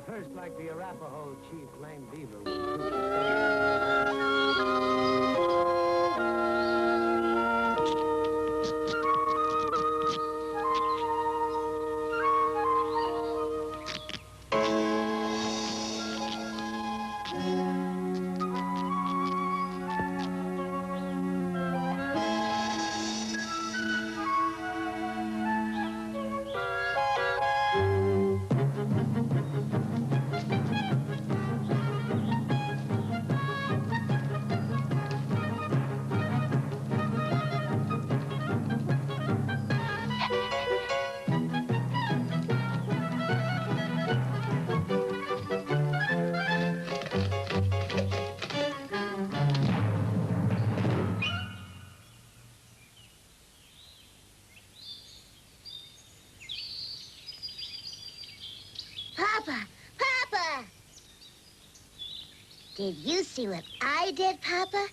first like the Arapaho chief Lame Beaver would shoot the Papa! Papa! Did you see what I did, Papa?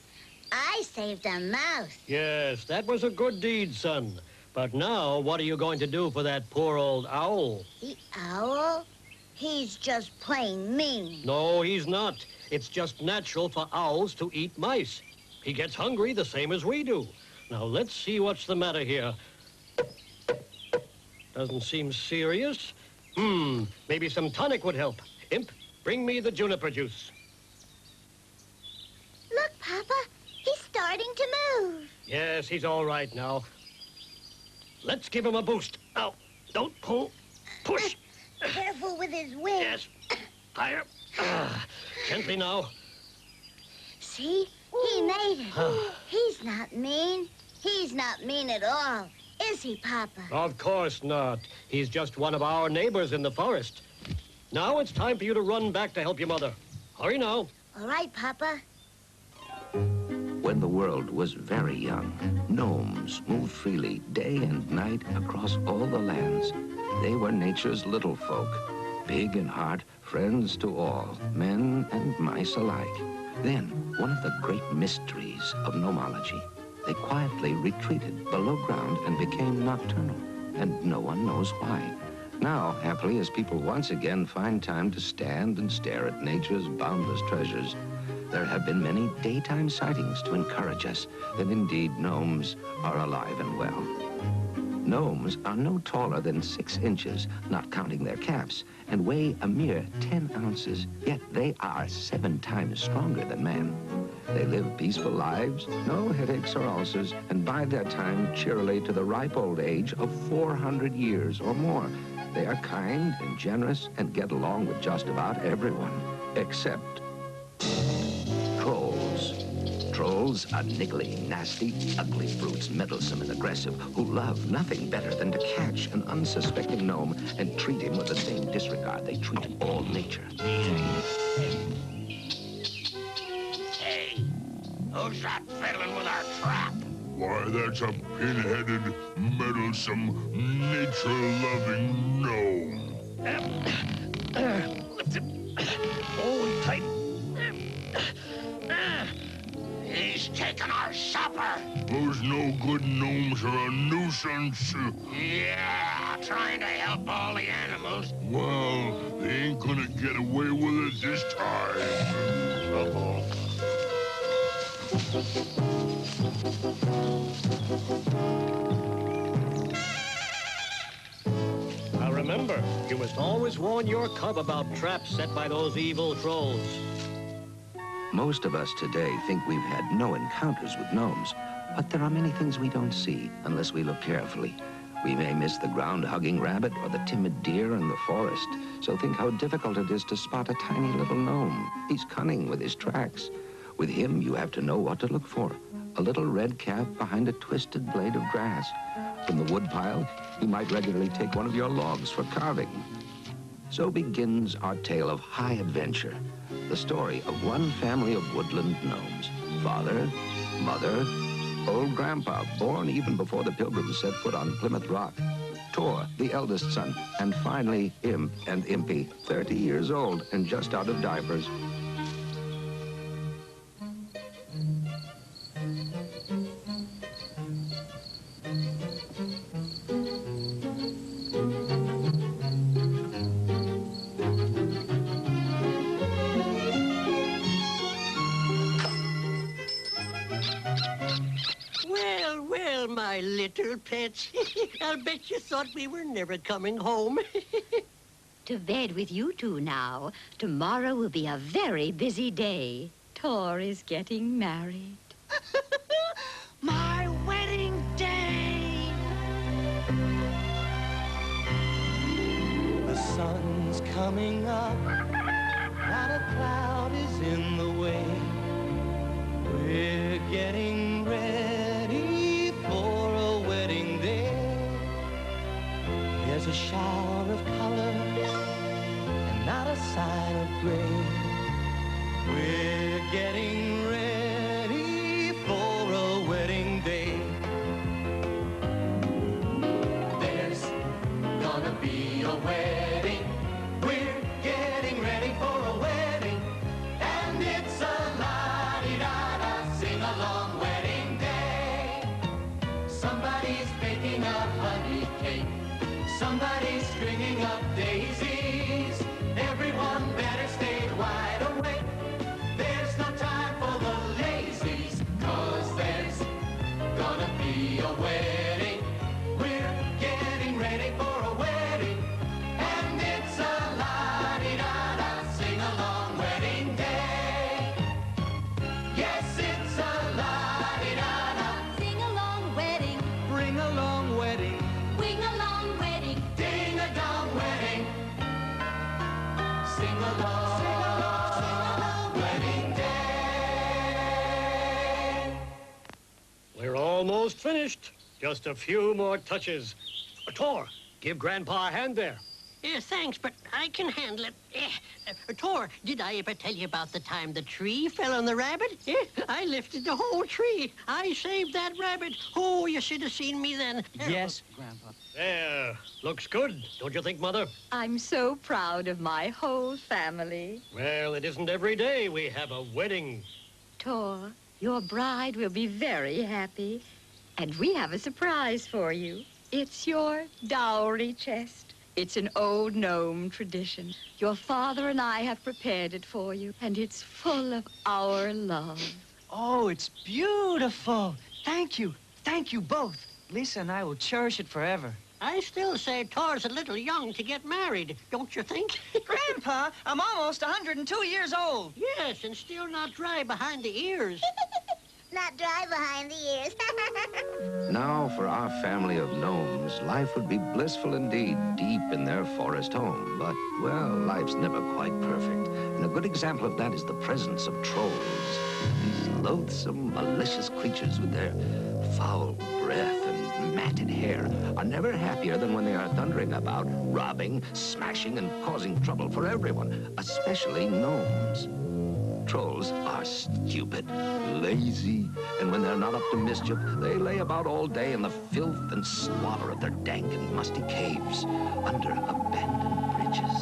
I saved a mouse. Yes, that was a good deed, son. But now, what are you going to do for that poor old owl? The owl? He's just plain mean. No, he's not. It's just natural for owls to eat mice. He gets hungry the same as we do. Now, let's see what's the matter here. Doesn't seem serious. Maybe some tonic would help. Imp, bring me the juniper juice. Look, Papa. He's starting to move. Yes, he's all right now. Let's give him a boost. Now, don't pull. Push. Careful with his wing. Yes. Higher. Gently now. See? He made it. He's not mean. He's not mean at all. Is he, Papa? Of course not. He's just one of our neighbors in the forest. Now it's time for you to run back to help your mother. Hurry now. All right, Papa. When the world was very young, gnomes moved freely day and night across all the lands. They were nature's little folk, big in heart, friends to all, men and mice alike. Then, one of the great mysteries of gnomology, they quietly retreated below ground and became nocturnal, and no one knows why. Now, happily, as people once again find time to stand and stare at nature's boundless treasures, there have been many daytime sightings to encourage us that indeed gnomes are alive and well. Gnomes are no taller than 6 inches, not counting their caps, and weigh a mere 10 ounces, yet they are 7 times stronger than man. They live peaceful lives, no headaches or ulcers, and bide their time cheerily to the ripe old age of 400 years or more. They are kind and generous and get along with just about everyone, except trolls. Trolls are niggly, nasty, ugly brutes, meddlesome and aggressive, who love nothing better than to catch an unsuspecting gnome and treat him with the same disregard they treat all nature. Hey, who's that fiddling with our trap? Why, that's a pin-headed, meddlesome, nature-loving gnome. Lift him. Hold tight. He's taking our supper. Those no-good gnomes are a nuisance. Yeah, trying to help all the animals. Well, they ain't gonna get away with it this time. Uh-oh. Now remember, you must always warn your cub about traps set by those evil trolls. Most of us today think we've had no encounters with gnomes, but there are many things we don't see unless we look carefully. We may miss the ground-hugging rabbit or the timid deer in the forest, so think how difficult it is to spot a tiny little gnome. He's cunning with his tracks. With him, you have to know what to look for. A little red cap behind a twisted blade of grass. From the woodpile, he might regularly take one of your logs for carving. So begins our tale of high adventure. The story of one family of woodland gnomes. Father, mother, old grandpa, born even before the Pilgrims set foot on Plymouth Rock. Tor, the eldest son, and finally Imp and Impy, 30 years old and just out of diapers. little pets. I'll bet you thought we were never coming home. To bed with you two now. Tomorrow will be a very busy day. Tor is getting married. My wedding day! The sun's coming up, not a cloud is in the way. We're getting ready for a wedding day. There's a shower of colors and not a sign of gray. We're getting ready for a wedding day. There's gonna be a wedding. We're getting ready for a wedding. And it's a la-di-da-da, sing-along wedding day. Somebody's baking a honey cake. Somebody's stringing up daisies. Everyone better stay wide awake. There's no time for the lazies, 'cause there's gonna be a wedding. We're getting ready for a wedding. And it's a la-di-da-da, sing-along wedding day. Yes, it's a la-di-da-da, Sing-along wedding. bring along wedding. Wing-along wedding. Ding-a-dong wedding. Sing-along. Wedding day. We're almost finished. Just a few more touches. Tor, give Grandpa a hand there. Thanks, but I can handle it. Tor, did I ever tell you about the time the tree fell on the rabbit? I lifted the whole tree. I saved that rabbit. Oh, you should have seen me then. Yes, Grandpa. There. Looks good, don't you think, Mother? I'm so proud of my whole family. Well, it isn't every day we have a wedding. Tor, your bride will be very happy. And we have a surprise for you. It's your dowry chest. It's an old gnome tradition. Your father and I have prepared it for you, and it's full of our love. Oh, it's beautiful. Thank you. Thank you both. Lisa and I will cherish it forever. I still say Tor's a little young to get married, don't you think? Grandpa, I'm almost 102 years old. Yes, and still not dry behind the ears. Not dry behind the ears. Now, for our family of gnomes, life would be blissful indeed, deep in their forest home. But, well, life's never quite perfect. And a good example of that is the presence of trolls. These loathsome, malicious creatures with their foul breath and matted hair are never happier than when they are thundering about, robbing, smashing, and causing trouble for everyone, especially gnomes. Trolls are stupid, lazy, and when they're not up to mischief, they lay about all day in the filth and squalor of their dank and musty caves under abandoned bridges.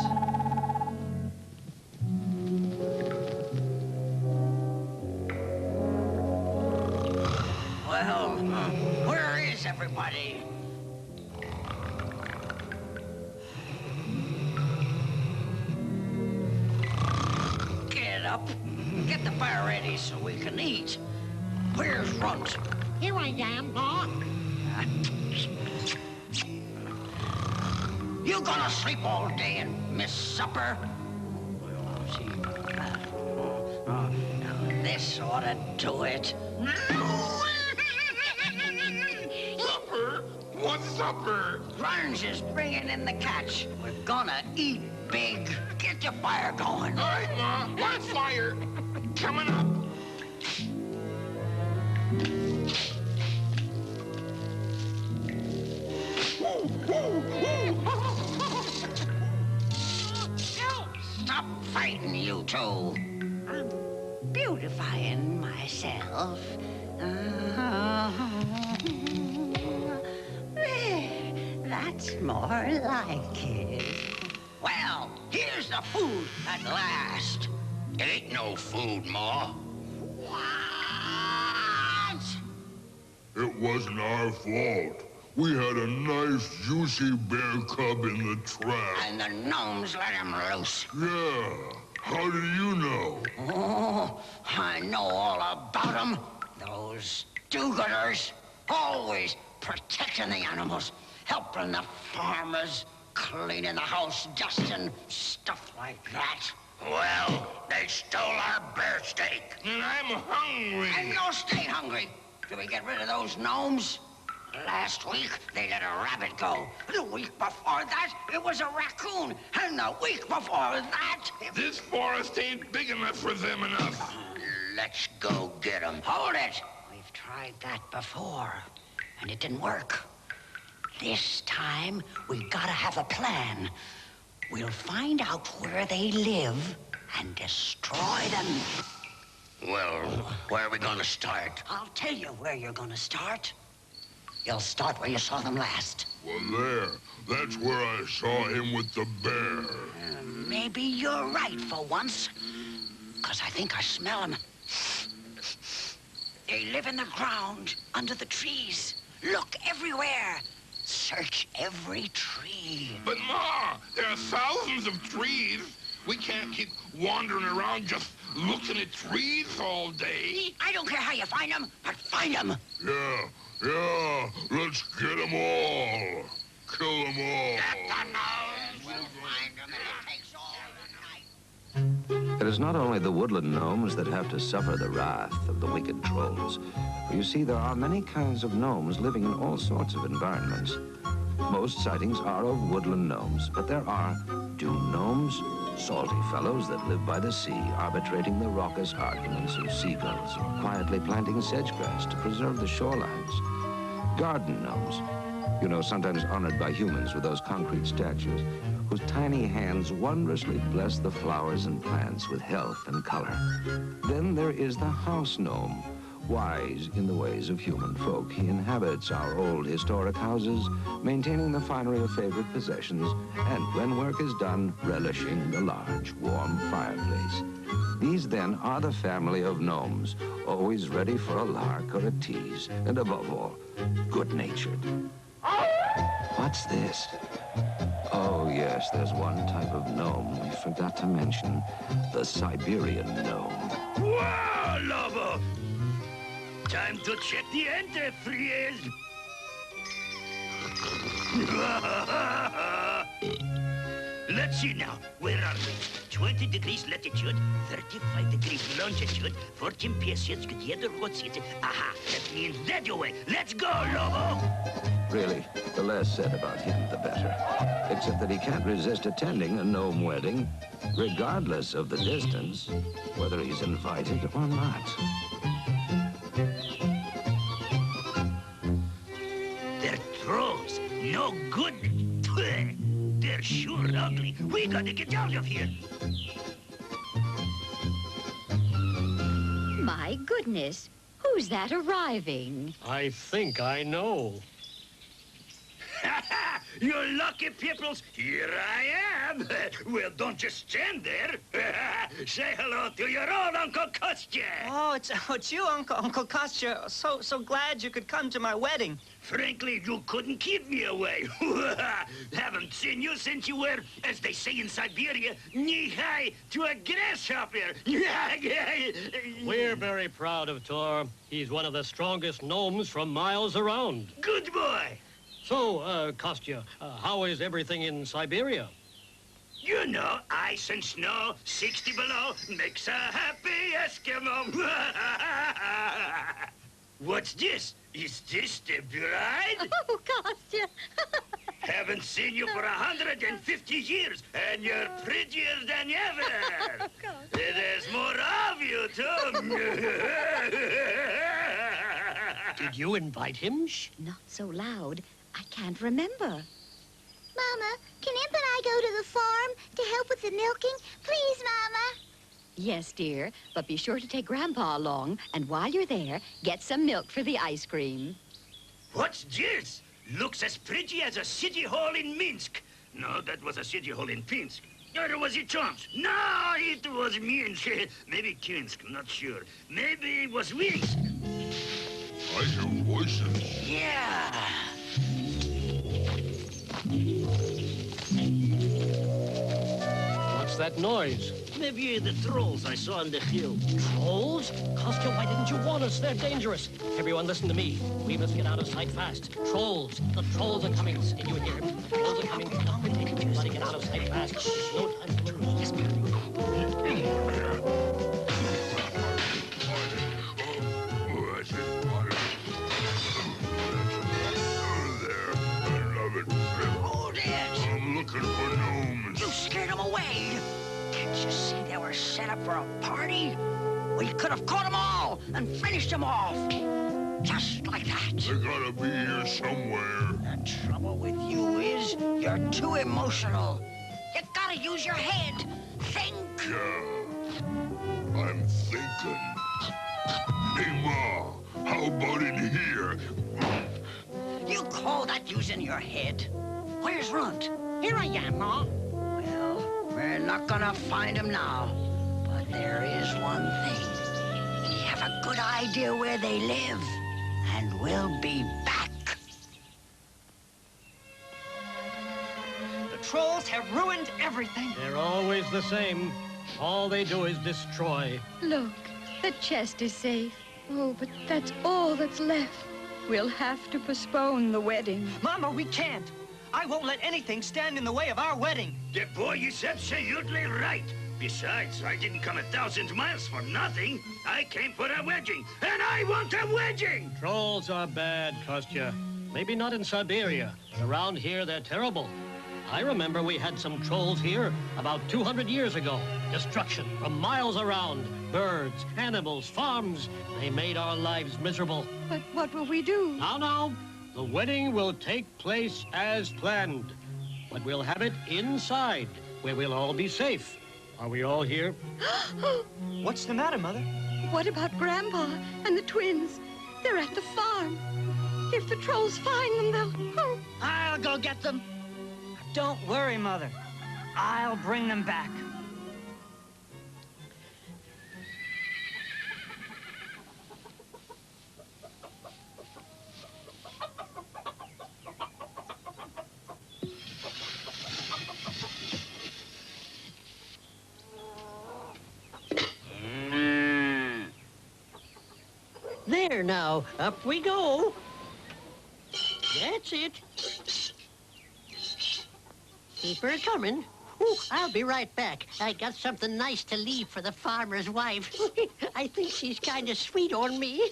Well, where is everybody? Get up. Get the fire ready so we can eat. Where's Runt? Here I am, Ma. You gonna sleep all day and miss supper? Now this ought to do it. Supper? What supper? Grunge is bringing in the catch. We're gonna eat big. Get your fire going. All right, Ma. What fire? Coming up. Stop fighting, you two. I'm beautifying myself. That's more like it. Well, here's the food at last. It ain't no food, Ma. What? It wasn't our fault. We had a nice, juicy bear cub in the trap. And the gnomes let him loose. Yeah. How do you know? Oh, I know all about them. Those do-gooders. Always protecting the animals, helping the farmers, cleaning the house, dusting, stuff like that. Well, they stole our bear steak, and I'm hungry. And you'll stay hungry till we get rid of those gnomes. Last week, they let a rabbit go. The week before that, it was a raccoon. And the week before that... This forest ain't big enough for them enough. Let's go get them. Hold it. We've tried that before, and it didn't work. This time, we gotta have a plan. We'll find out where they live and destroy them. Well, where are we gonna start? I'll tell you where you're gonna start. You'll start where you saw them last. Well, there. That's where I saw him with the bear. Maybe you're right for once. Because I think I smell them. They live in the ground, under the trees. Look everywhere. Search every tree. But, Ma, there are thousands of trees. We can't keep wandering around just looking at trees all day. I don't care how you find them, but find them. Yeah, let's get them all. Kill them all. Get the gnomes. We'll find them, and it takes all the night. It is not only the woodland gnomes that have to suffer the wrath of the wicked trolls. For you see, there are many kinds of gnomes living in all sorts of environments. Most sightings are of woodland gnomes, but there are dune gnomes, salty fellows that live by the sea, arbitrating the raucous arguments of seagulls, or quietly planting sedge-grass to preserve the shorelines. Garden gnomes, you know, sometimes honored by humans with those concrete statues, whose tiny hands wondrously bless the flowers and plants with health and color. Then there is the house gnome, wise in the ways of human folk. He inhabits our old historic houses, maintaining the finery of favorite possessions, and when work is done, relishing the large, warm fireplace. These, then, are the family of gnomes, always ready for a lark or a tease, and above all, good-natured. What's this? Oh, yes, there's one type of gnome we forgot to mention, the Siberian gnome. Wow, Lobo! Time to check the antifreeze. Let's see now. Where are we? 20 degrees latitude, 35 degrees longitude, 14 pieces together. What's it? Aha, that means that way. Let's go, Lobo! Really, the less said about him, the better. Except that he can't resist attending a gnome wedding, regardless of the distance, whether he's invited or not. They're trolls. No good. They're sure ugly. We gotta get out of here. My goodness, who's that arriving? I think I know. You lucky peoples, here I am. Well, don't just stand there. Say hello to your old Uncle Kostya. Oh, it's you, Uncle Kostya. So glad you could come to my wedding. Frankly, you couldn't keep me away. Haven't seen you since you were, as they say in Siberia, knee-high to a grasshopper. We're very proud of Tor. He's one of the strongest gnomes from miles around. Good boy. So, Kostya, how is everything in Siberia? You know, ice and snow, 60 below, makes a happy Eskimo. What's this? Is this the bride? Oh, Kostya. Haven't seen you for 150 years, and you're prettier than ever. Oh, There's more of you, too. Did you invite him? Shh. Not so loud. I can't remember. Mama, can Imp and I go to the farm to help with the milking? Please, Mama. Yes, dear, but be sure to take Grandpa along, and while you're there, get some milk for the ice cream. What's this? Looks as pretty as a city hall in Minsk. No, that was a city hall in Pinsk. Or was it Tomsk? No, it was Minsk. Maybe Kinsk, not sure. Maybe it was Minsk. I hear voices. Yeah. What's that noise? Maybe the trolls I saw on the hill. Trolls? Kostya, why didn't you warn us? They're dangerous. Everyone listen to me. We must get out of sight fast. Trolls. The trolls are coming. Did you hear him? The trolls are coming. Everybody get out of sight fast. There's no time to lose. Yes, Hold it! I'm looking for gnomes. You scared them away. Can't you see they were set up for a party? We could have caught them all and finished them off. Just like that. They gotta be here somewhere. The trouble with you is you're too emotional. You gotta use your head. Think. Yeah, I'm thinking. Hey, Ma, how about in here? You call that using your head? Where's Runt? Here I am, Ma. Well, we're not gonna find him now. But there is one thing. We have a good idea where they live. And we'll be back. The trolls have ruined everything. They're always the same. All they do is destroy. Look, the chest is safe. Oh, but that's all that's left. We'll have to postpone the wedding. Mama, we can't. I won't let anything stand in the way of our wedding. The boy is absolutely right. Besides, I didn't come 1,000 miles for nothing. I came for a wedding, and I want a wedding! Trolls are bad, Kostya. Maybe not in Siberia, but around here they're terrible. I remember we had some trolls here about 200 years ago. Destruction from miles around. Birds, animals, farms. They made our lives miserable. But what will we do? Now, the wedding will take place as planned. But we'll have it inside, where we'll all be safe. Are we all here? What's the matter, Mother? What about Grandpa and the twins? They're at the farm. If the trolls find them, they'll... I'll go get them. Don't worry, Mother. I'll bring them back. There now, up we go. That's it. Keep her coming. Ooh, I'll be right back. I got something nice to leave for the farmer's wife. I think she's kind of sweet on me.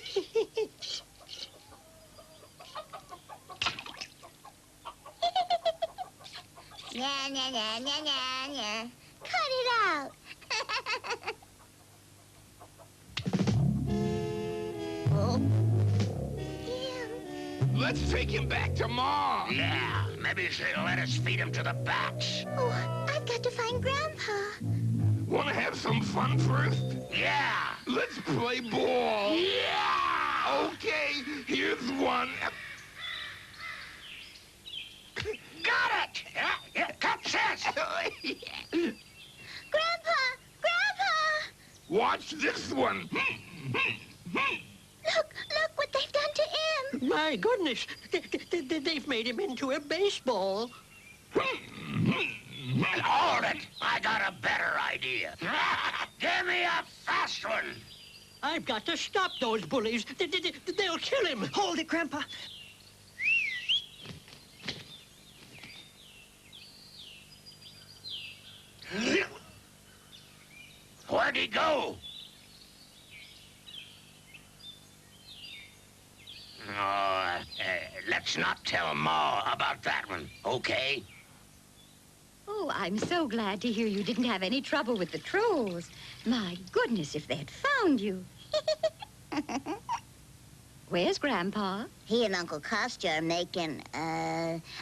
Nya, nya, nya, nya, nya, nya. Cut it out. Oh. Let's take him back to Mom. Yeah, maybe she'll let us feed him to the bats. Oh, I've got to find Grandpa. Want to have some fun first? Yeah! Let's play ball. Yeah! Okay, here's one. Got it! Yeah, catch this! Grandpa! Grandpa! Watch this one. Look what they've done to him. My goodness, they've made him into a baseball. Hold it! I got a better idea. Give me a fast one. I've got to stop those bullies. They'll kill him. Hold it, Grandpa. Where'd he go? Let's not tell Ma about that one, okay? Oh, I'm so glad to hear you didn't have any trouble with the trolls. My goodness, if they had found you. Where's Grandpa? He and Uncle Kostya are making,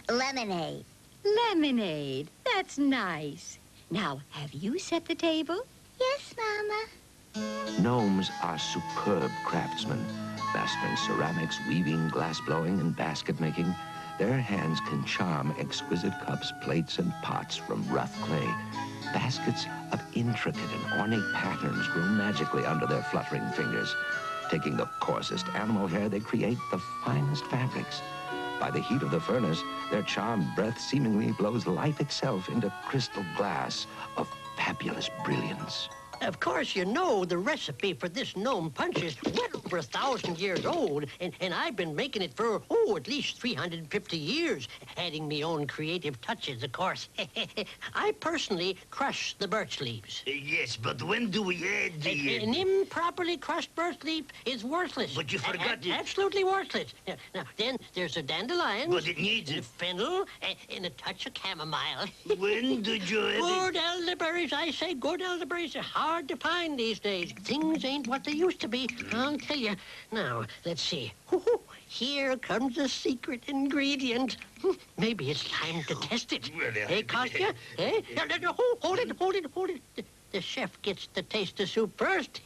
lemonade. Lemonade. That's nice. Now, have you set the table? Yes, Mama. Gnomes are superb craftsmen, mastering ceramics, weaving, glass-blowing, and basket-making. Their hands can charm exquisite cups, plates, and pots from rough clay. Baskets of intricate and ornate patterns grow magically under their fluttering fingers. Taking the coarsest animal hair, they create the finest fabrics. By the heat of the furnace, their charmed breath seemingly blows life itself into crystal glass of fabulous brilliance. Of course, you know the recipe for this gnome punch is well over 1,000 years old, and I've been making it for, at least 350 years, adding me own creative touches, of course. I personally crush the birch leaves. Yes, but when do we add the... An improperly crushed birch leaf is worthless. But you forgot Absolutely worthless. Now, then there's a dandelion. But it needs a fennel and a touch of chamomile. When did you add Good elderberries, I say. Good elderberries are hard to find these days. Things ain't what they used to be, I'll tell you. Now, let's see. Here comes the secret ingredient. Maybe it's time to test it. Hey, Kostya? Hey? No, hold it. The chef gets to taste the soup first.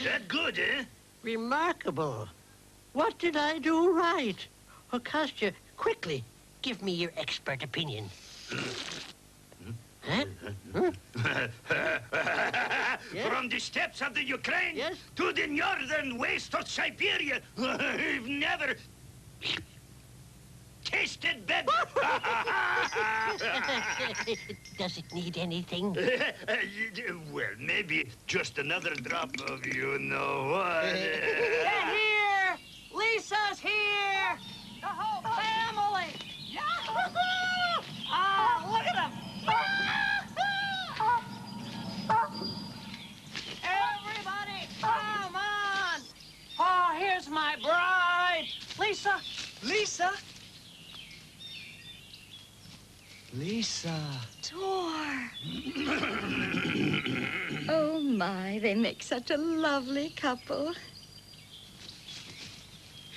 That good, eh? Remarkable. What did I do right? Oh, Kostya, quickly, give me your expert opinion. Huh? From the steppes of the Ukraine to the northern waste of Siberia, I've never tasted better. Does it need anything? Well, maybe just another drop of you know what. Get here! Lisa's here! The whole family! Yahoo! Ah, look at them! Everybody, come on! Oh, here's my bride! Lisa! Lisa? Lisa. Tor. Oh, my, they make such a lovely couple.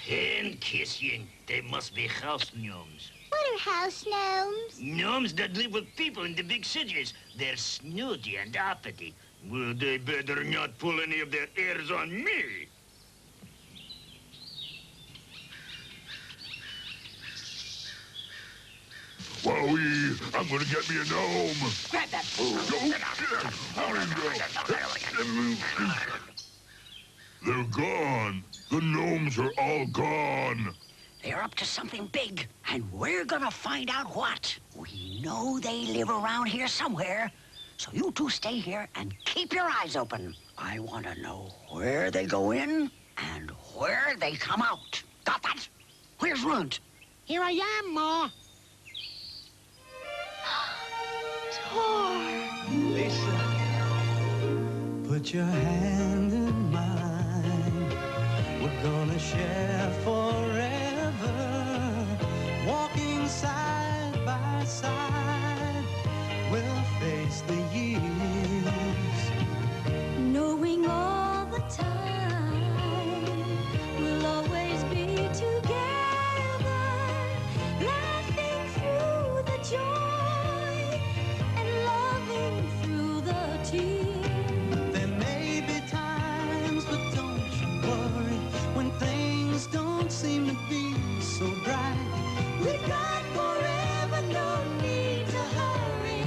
And kissing. They must be house gnomes. What are house gnomes? Gnomes that live with people in the big cities. They're snooty and uppity. Well, they better not pull any of their airs on me. Wowie, I'm gonna get me a gnome. Grab that! They're gone. The gnomes are all gone. They're up to something big, and we're gonna find out what. We know they live around here somewhere, so you two stay here and keep your eyes open. I want to know where they go in and where they come out. Got that? Where's Runt? Here I am, Ma. Tor. Lisa, put your hand in mine. We're gonna share forever, walking side by side. We'll face the years, knowing all the time we'll always be together, laughing through the joy and loving through the tears. There may be times, but don't you worry, when things don't seem to be so bright. We've got forever, no need to hurry.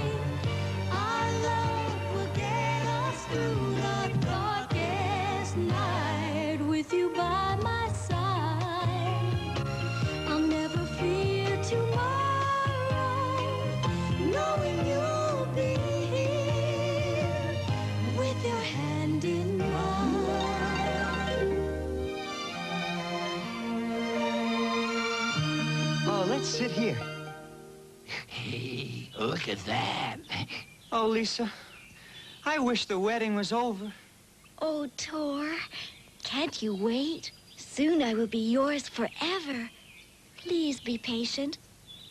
Our love will get us through The darkest night with you by my side, I'll never fear tomorrow, knowing you'll be here with your hand in mine. Oh, let's sit here. Hey, look at that. Oh, Lisa, I wish the wedding was over. Oh, Tor, can't you wait? Soon I will be yours forever. Please be patient.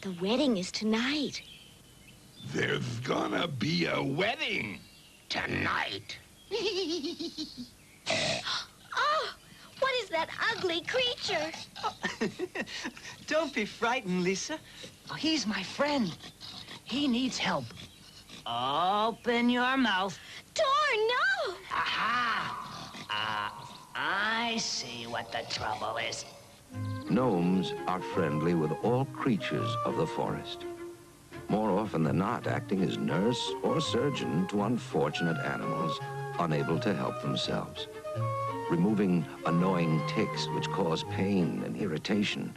The wedding is tonight. There's gonna be a wedding. Tonight. Oh, what is that ugly creature? Don't be frightened, Lisa. Oh, he's my friend. He needs help. Open your mouth. Tor, no! Aha! I see what the trouble is. Gnomes are friendly with all creatures of the forest. More often than not, acting as nurse or surgeon to unfortunate animals unable to help themselves. Removing annoying ticks which cause pain and irritation.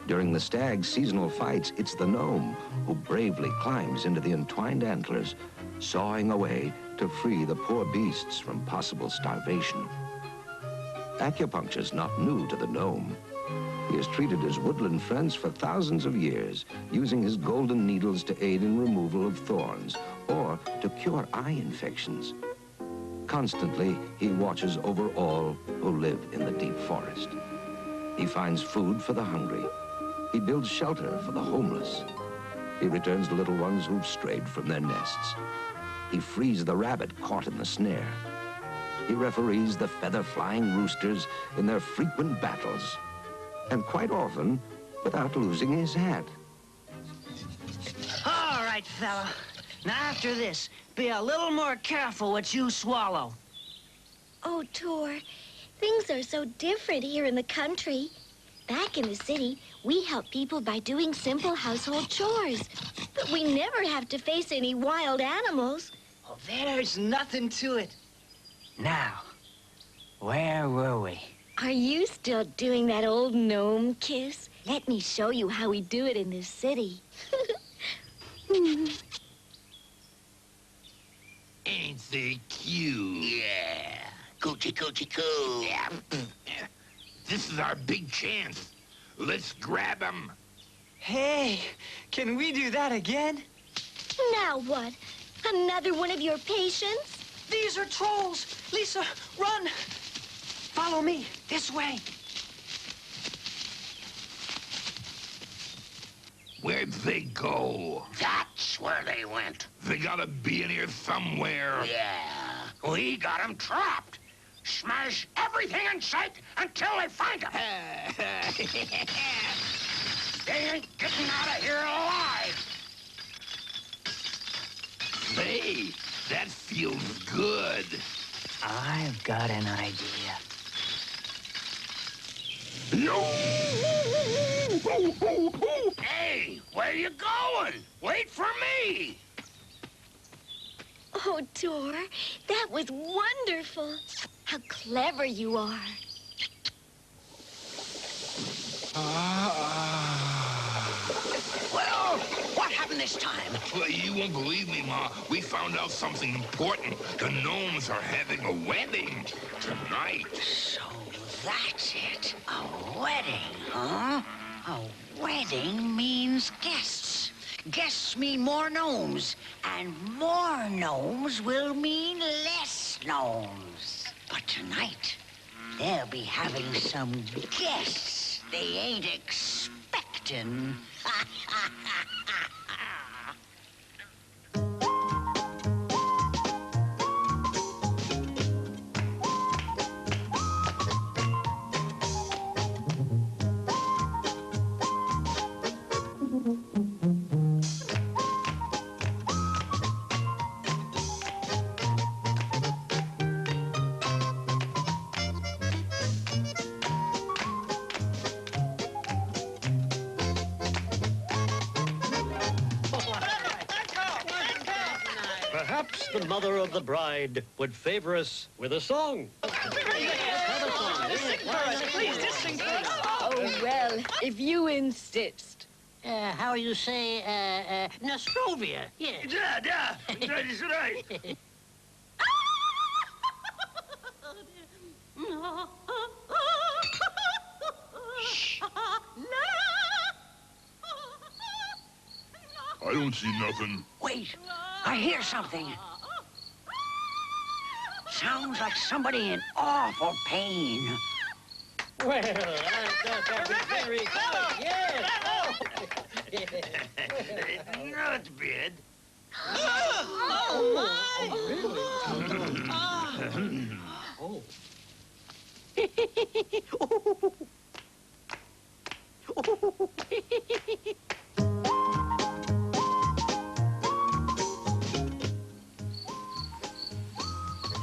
During the stag's seasonal fights, it's the gnome who bravely climbs into the entwined antlers, sawing away to free the poor beasts from possible starvation. Acupuncture's not new to the gnome. He has treated his woodland friends for thousands of years, using his golden needles to aid in removal of thorns or to cure eye infections. Constantly, he watches over all who live in the deep forest. He finds food for the hungry. He builds shelter for the homeless. He returns the little ones who've strayed from their nests. He frees the rabbit caught in the snare. He referees the feather-flying roosters in their frequent battles, and quite often without losing his hat. All right, fella. Now, after this, be a little more careful what you swallow. Oh, Tor, things are so different here in the country. Back in the city, we help people by doing simple household chores. But we never have to face any wild animals. Well, there's nothing to it. Now, where were we? Are you still doing that old gnome kiss? Let me show you how we do it in the city. Ain't they cute? Yeah. Coochie, coochie, coo. Yeah. This is our big chance. Let's grab them. Hey, can we do that again? Now what? Another one of your patients? These are trolls. Lisa, run. Follow me, this way. Where'd they go? That's where they went. They gotta be in here somewhere. Yeah. We got them trapped. Smash everything in sight until they find them. They ain't getting out of here alive. Hey, that feels good. I've got an idea. Hey, where you going? Wait for me. Oh, Tor, that was wonderful. How clever you are. Well, what happened this time? Well, you won't believe me, Ma. We found out something important. The gnomes are having a wedding tonight. So that's it. A wedding, huh? A wedding means guests. Guests mean more gnomes. And more gnomes will mean less gnomes. But tonight, they'll be having some guests they ain't expecting. Perhaps the mother of the bride would favor us with a song. Please, just sing for us. Oh, well, if you insist. How you say, Nostrovia? Yeah. Yeah, that is right. I don't see nothing. Wait, I hear something. Sounds like somebody in awful pain. Well, that was very good, yes. Not bad.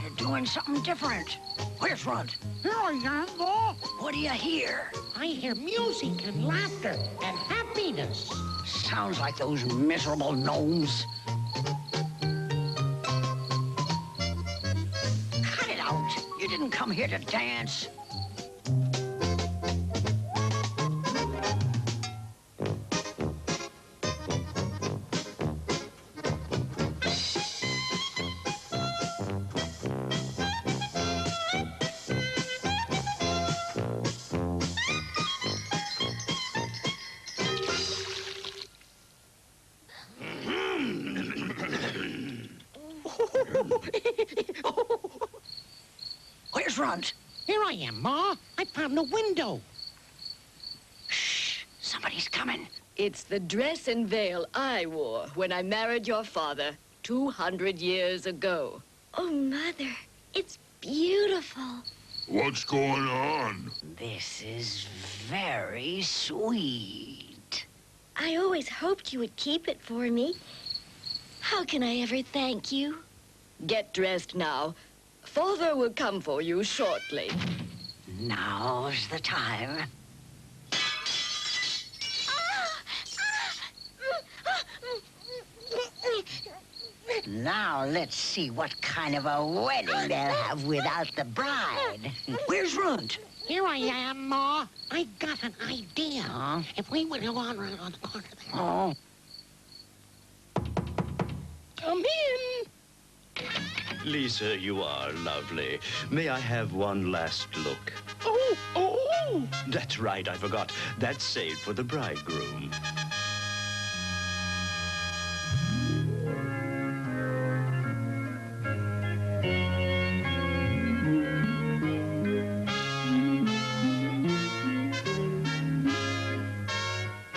They're doing something different. Where's Runt? Here I am, Ma. What do you hear? I hear music and laughter and happiness. Sounds like those miserable gnomes. Cut it out. You didn't come here to dance. front? Here I am, Ma. I found the window. Shh, somebody's coming. It's the dress and veil I wore when I married your father 200 years ago. Oh, Mother, it's beautiful. What's going on? This is very sweet. I always hoped you would keep it for me. How can I ever thank you? Get dressed now. Father will come for you shortly. Now's the time. Now let's see what kind of a wedding they'll have without the bride. Where's Runt? Here I am, Ma. I got an idea. Huh? If we went around on the corner there. Oh. Come in. Lisa, you are lovely. May I have one last look? Oh! That's right, I forgot. That's saved for the bridegroom.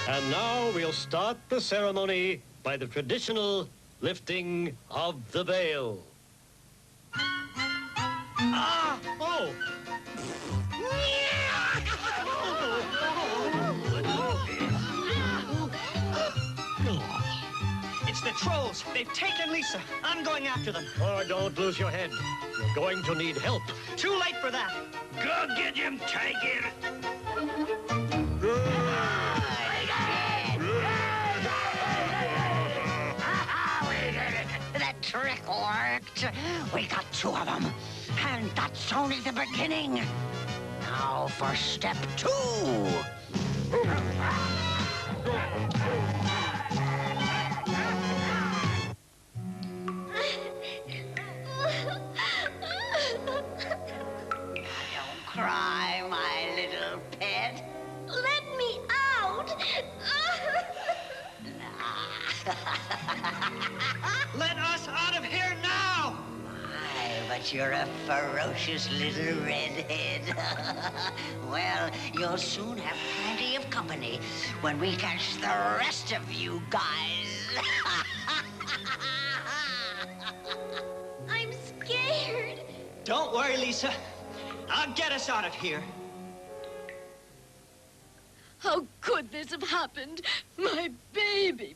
And now we'll start the ceremony by the traditional lifting of the veil. Ah! Oh! It's the trolls. They've taken Lisa. I'm going after them. Oh, don't lose your head. You're going to need help. Too late for that. Go get him, Tiger. That trick worked. We got 2 of them. And that's only the beginning. Now for step 2. Don't cry, my little pet. Let me out! Let us out of here now! My, but you're a ferocious little redhead. Well, you'll soon have plenty of company when we catch the rest of you guys. I'm scared. Don't worry, Lisa. I'll get us out of here. How could this have happened? My baby.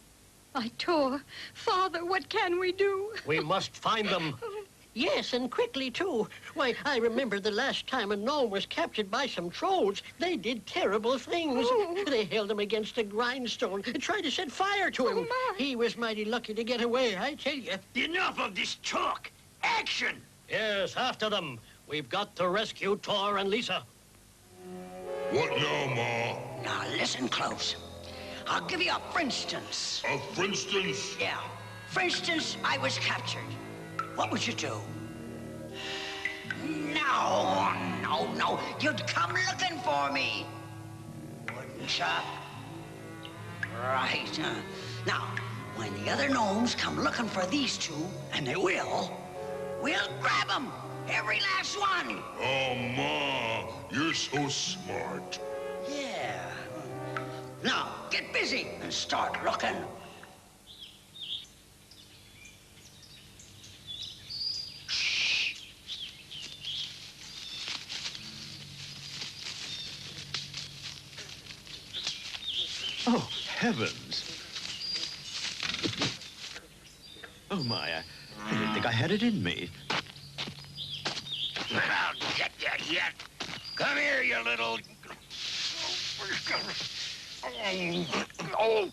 I tore. Father, what can we do? We must find them. Yes, and quickly, too. Why, I remember the last time a gnome was captured by some trolls. They did terrible things. Oh. They held him against a grindstone and tried to set fire to him. Oh, my. He was mighty lucky to get away, I tell you. Enough of this talk. Action! Yes, after them. We've got to rescue Tor and Lisa. What now, Ma? Now listen close. I'll give you a for instance. For instance? Yeah. For instance, I was captured. What would you do? No. You'd come looking for me. Wouldn't ya? Right. Now, when the other gnomes come looking for these 2, and they will, we'll grab them. Every last one. Oh, Ma, you're so smart. Yeah. Now, get busy and start looking. Oh, heavens. Oh, my, I didn't think I had it in me. I'll get you yet. Come here, you little... Oh.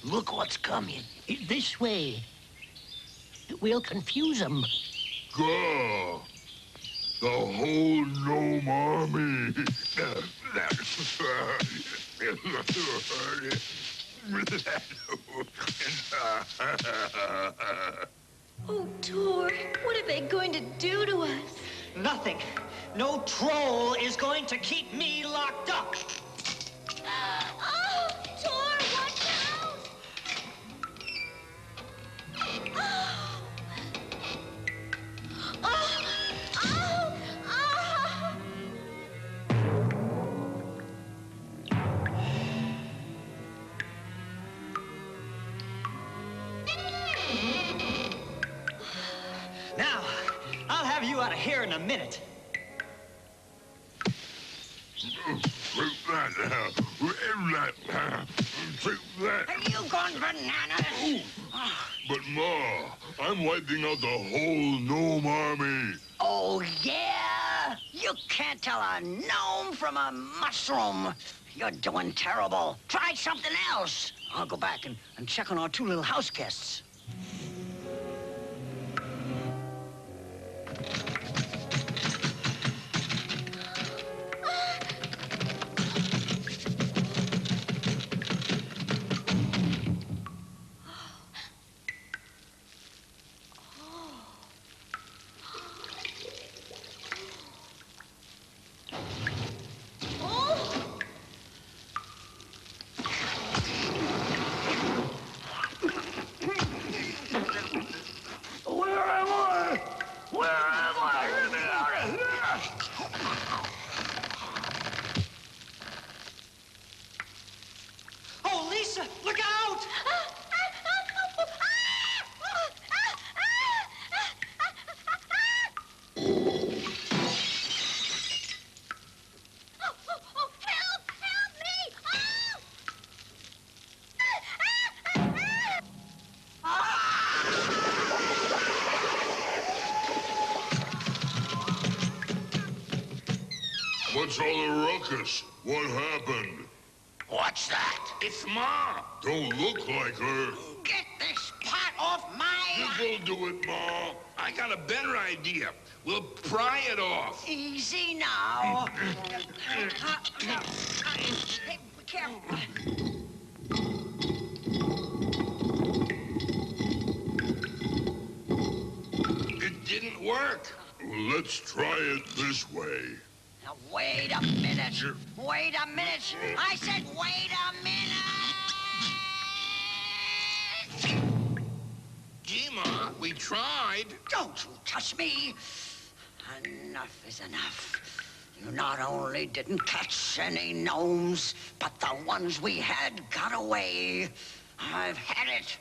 Look what's coming. This way. We'll confuse them. Go. The whole gnome army. Oh, Tor, what are they going to do to us? Nothing. No troll is going to keep me locked up. Oh, Tor, watch out! have you out of here in a minute. Are you gone bananas? But Ma, I'm wiping out the whole gnome army. Oh, yeah? You can't tell a gnome from a mushroom. You're doing terrible. Try something else. I'll go back and check on our two little house guests. Oh, Lisa, look out! What's all the ruckus? What happened? What's that? It's Ma. Don't look like her. Get this pot off my... This'll do it, Ma. I got a better idea. We'll pry it off. Easy now. Hey, be careful. It didn't work. Well, let's try it this way. Now, wait a minute. Wait a minute. I said wait a minute. Gee, Ma, we tried. Don't you touch me. Enough is enough. You not only didn't catch any gnomes, but the ones we had got away. I've had it.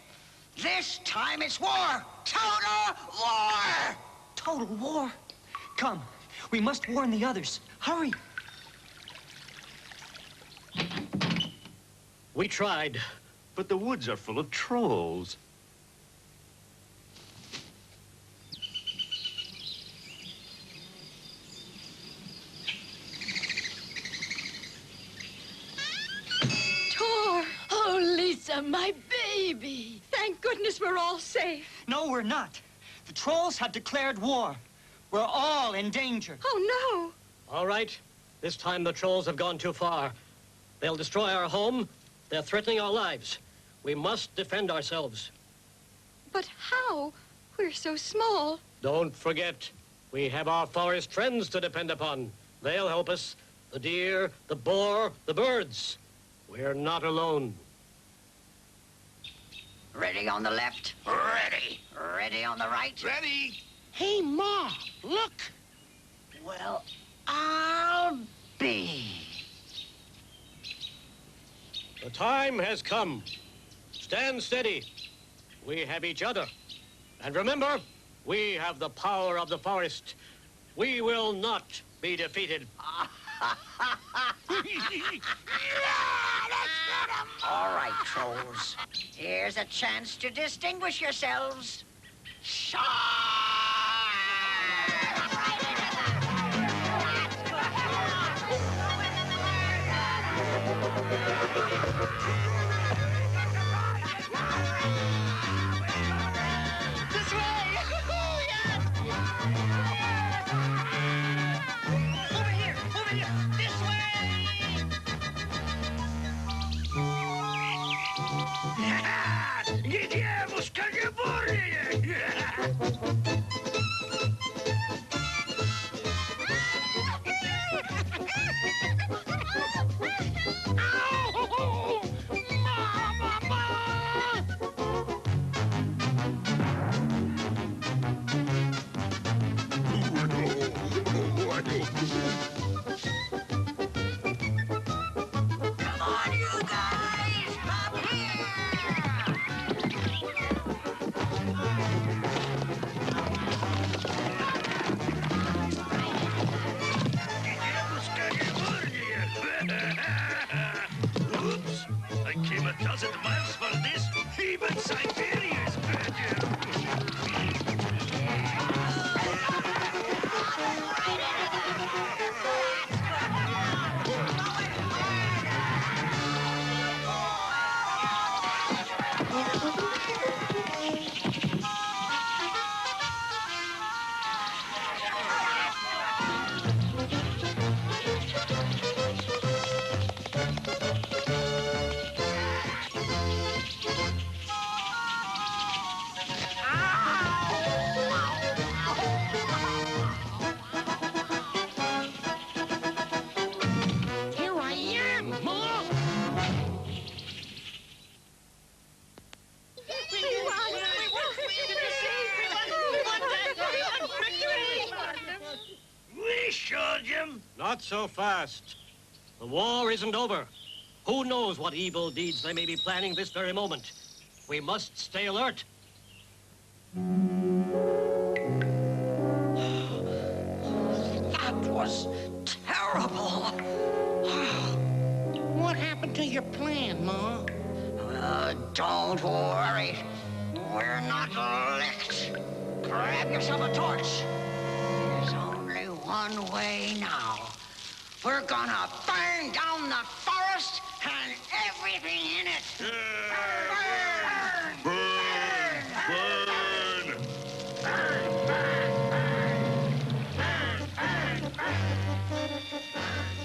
This time it's war. Total war. Total war? Come, we must warn the others. Hurry. We tried. But the woods are full of trolls. Tor! Oh, Lisa, my baby. Thank goodness we're all safe. No, we're not. The trolls have declared war. We're all in danger. Oh, All right. This time the trolls have gone too far. They'll destroy our home. They're threatening our lives. We must defend ourselves. no. But how? We're so small. Don't forget, we have our forest friends to depend upon. They'll help us. The deer, the boar, the birds. We're not alone. Ready on the left? Ready. Ready on the right? Ready. Hey, Ma, look. Well, I'll be. The time has come. Stand steady. We have each other. And remember, we have the power of the forest. We will not be defeated. All right, trolls. Here's a chance to distinguish yourselves. Shine! This way! Over here! This way! Где мускалебурные? Rien, not so fast. The war isn't over. Who knows what evil deeds they may be planning this very moment? We must stay alert. That was terrible. What happened to your plan, Ma? Don't worry. We're not licked. Grab yourself a torch. There's only one way now. We're gonna burn down the forest and everything in it. Burn! Burn! Burn!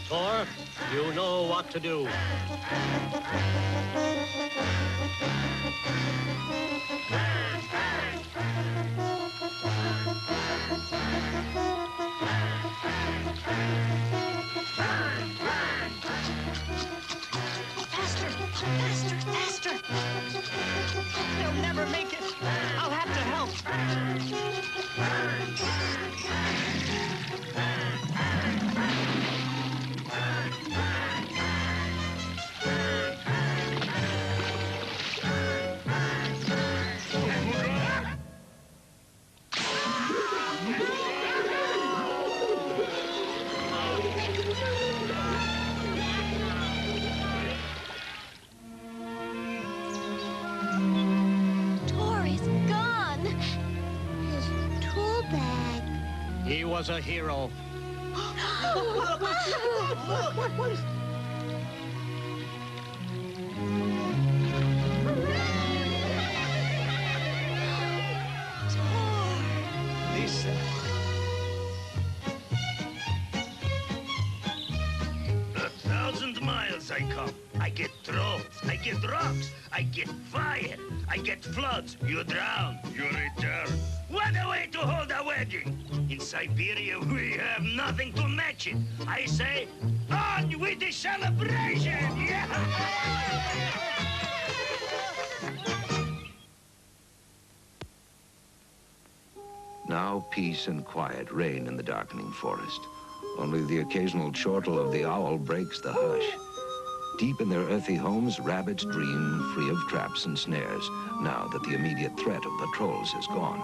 Thor, you know what to do. Faster, faster, faster. They'll never make it. I'll have to help. Thor is gone. His tool bag. He was a hero. What is... Lisa. 1,000 miles I come. I get trolls, I get rocks, I get fire, I get floods. You drown, you return. What a way to hold a wedding! In Siberia, we have nothing to match it. I say, on with the celebration! Yeah! Now peace and quiet reign in the darkening forest. Only the occasional chortle of the owl breaks the hush. Deep in their earthy homes, rabbits dream, free of traps and snares, now that the immediate threat of the trolls is gone.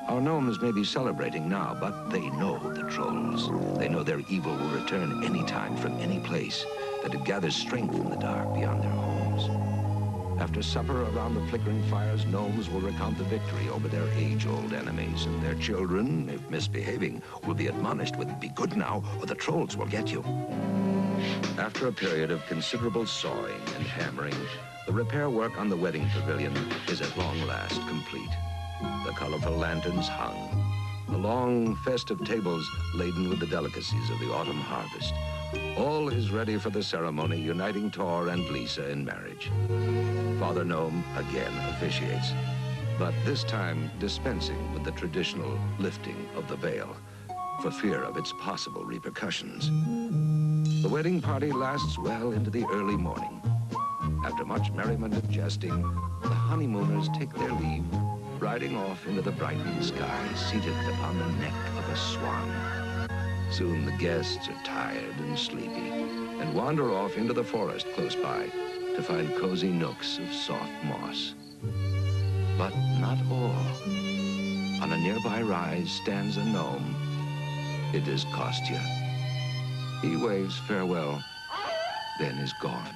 Our gnomes may be celebrating now, but they know the trolls. They know their evil will return any time from any place, that it gathers strength in the dark beyond their homes. After supper around the flickering fires, gnomes will recount the victory over their age-old enemies, and their children, if misbehaving, will be admonished with, "Be good now, or the trolls will get you." After a period of considerable sawing and hammering, the repair work on the wedding pavilion is at long last complete. The colorful lanterns hung, the long festive tables laden with the delicacies of the autumn harvest. All is ready for the ceremony uniting Thor and Lisa in marriage. Father Gnome again officiates, but this time dispensing with the traditional lifting of the veil for fear of its possible repercussions. The wedding party lasts well into the early morning. After much merriment and jesting, the honeymooners take their leave, riding off into the brightening sky, seated upon the neck of a swan. Soon the guests are tired and sleepy and wander off into the forest close by to find cozy nooks of soft moss. But not all. On a nearby rise stands a gnome. It is Kostya. He waves farewell, then is gone.